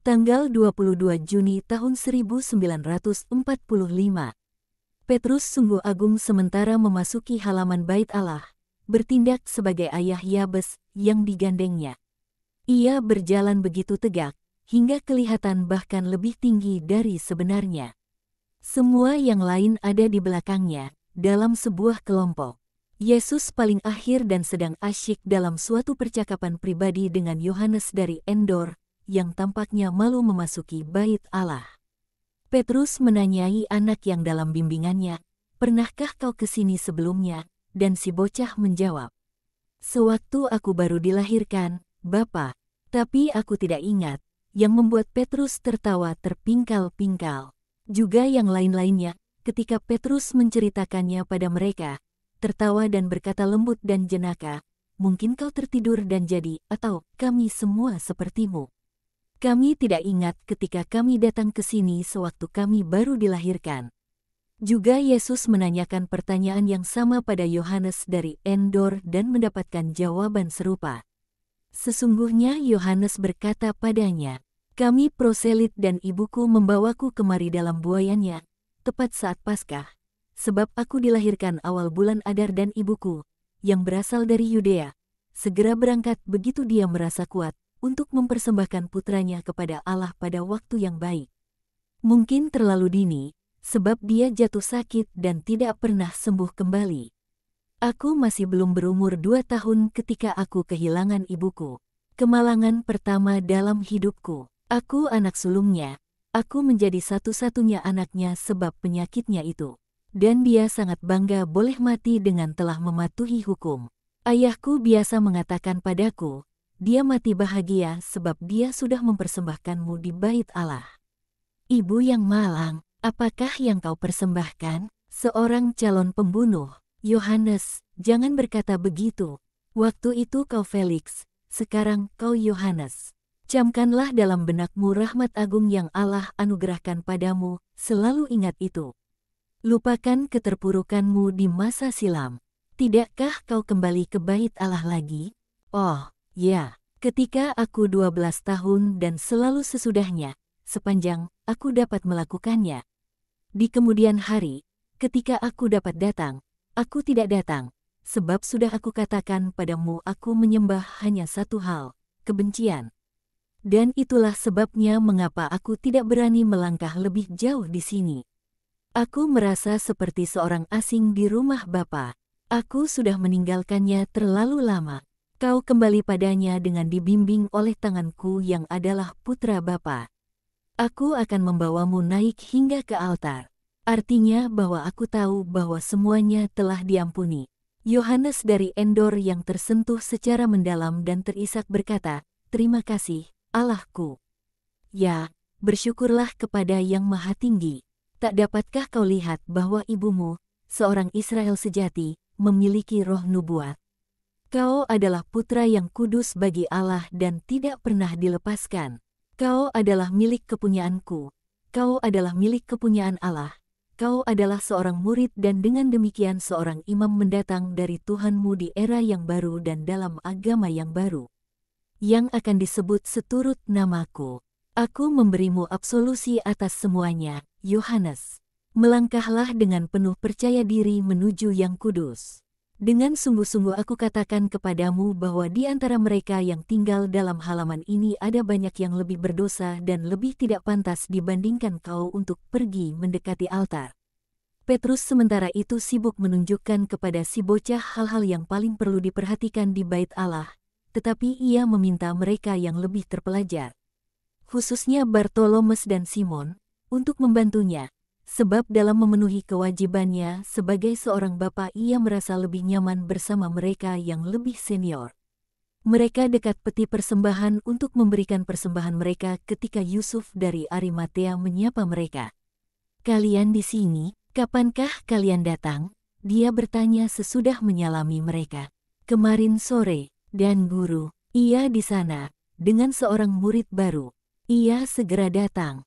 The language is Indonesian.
Tanggal 22 Juni tahun 1945. Petrus sungguh agung sementara memasuki halaman Bait Allah, bertindak sebagai ayah Yabes yang digandengnya. Ia berjalan begitu tegak, hingga kelihatan bahkan lebih tinggi dari sebenarnya. Semua yang lain ada di belakangnya, dalam sebuah kelompok. Yesus paling akhir dan sedang asyik dalam suatu percakapan pribadi dengan Yohanes dari Endor, yang tampaknya malu memasuki Bait Allah. Petrus menanyai anak yang dalam bimbingannya, "Pernahkah kau ke sini sebelumnya?" Dan si bocah menjawab, "Sewaktu aku baru dilahirkan, Bapa." Tapi aku tidak ingat, yang membuat Petrus tertawa terpingkal-pingkal. Juga yang lain-lainnya, ketika Petrus menceritakannya pada mereka, tertawa dan berkata lembut dan jenaka, "Mungkin kau tertidur dan jadi, atau kami semua sepertimu. Kami tidak ingat ketika kami datang ke sini sewaktu kami baru dilahirkan." Juga Yesus menanyakan pertanyaan yang sama pada Yohanes dari Endor dan mendapatkan jawaban serupa. Sesungguhnya Yohanes berkata padanya, "Kami proselit dan ibuku membawaku kemari dalam buayannya, tepat saat Paskah, sebab aku dilahirkan awal bulan Adar dan ibuku, yang berasal dari Yudea, segera berangkat begitu dia merasa kuat, untuk mempersembahkan putranya kepada Allah pada waktu yang baik. Mungkin terlalu dini, sebab dia jatuh sakit dan tidak pernah sembuh kembali. Aku masih belum berumur 2 tahun ketika aku kehilangan ibuku. Kemalangan pertama dalam hidupku. Aku anak sulungnya. Aku menjadi satu-satunya anaknya sebab penyakitnya itu. Dan dia sangat bangga boleh mati dengan telah mematuhi hukum. Ayahku biasa mengatakan padaku, dia mati bahagia sebab dia sudah mempersembahkanmu di Bait Allah." "Ibu yang malang, apakah yang kau persembahkan?" "Seorang calon pembunuh." "Yohanes, jangan berkata begitu. Waktu itu kau Felix, sekarang kau Yohanes. Camkanlah dalam benakmu rahmat agung yang Allah anugerahkan padamu, selalu ingat itu. Lupakan keterpurukanmu di masa silam. Tidakkah kau kembali ke Bait Allah lagi?" "Oh, ya, ketika aku 12 tahun dan selalu sesudahnya, sepanjang aku dapat melakukannya. Di kemudian hari, ketika aku dapat datang, aku tidak datang, sebab sudah aku katakan padamu aku menyembah hanya satu hal, kebencian. Dan itulah sebabnya mengapa aku tidak berani melangkah lebih jauh di sini. Aku merasa seperti seorang asing di rumah Bapa. Aku sudah meninggalkannya terlalu lama. Kau kembali padanya dengan dibimbing oleh tanganku yang adalah putra Bapa. Aku akan membawamu naik hingga ke altar." Artinya bahwa aku tahu bahwa semuanya telah diampuni. Yohanes dari Endor yang tersentuh secara mendalam dan terisak berkata, "Terima kasih, Allahku. Ya, bersyukurlah kepada Yang Maha Tinggi. Tak dapatkah kau lihat bahwa ibumu, seorang Israel sejati, memiliki roh nubuat? Kau adalah putra yang kudus bagi Allah dan tidak pernah dilepaskan. Kau adalah milik kepunyaanku. Kau adalah milik kepunyaan Allah. Kau adalah seorang murid dan dengan demikian seorang imam mendatang dari Tuhanmu di era yang baru dan dalam agama yang baru, yang akan disebut seturut namaku. Aku memberimu absolusi atas semuanya, Yohanes. Melangkahlah dengan penuh percaya diri menuju yang kudus. Dengan sungguh-sungguh aku katakan kepadamu bahwa di antara mereka yang tinggal dalam halaman ini ada banyak yang lebih berdosa dan lebih tidak pantas dibandingkan kau untuk pergi mendekati altar." Petrus sementara itu sibuk menunjukkan kepada si bocah hal-hal yang paling perlu diperhatikan di Bait Allah, tetapi ia meminta mereka yang lebih terpelajar, khususnya Bartolomes dan Simon, untuk membantunya. Sebab dalam memenuhi kewajibannya sebagai seorang bapa ia merasa lebih nyaman bersama mereka yang lebih senior. Mereka dekat peti persembahan untuk memberikan persembahan mereka ketika Yusuf dari Arimatea menyapa mereka. "Kalian di sini, kapankah kalian datang?" dia bertanya sesudah menyalami mereka. "Kemarin sore, dan Guru, ia di sana, dengan seorang murid baru. Ia segera datang."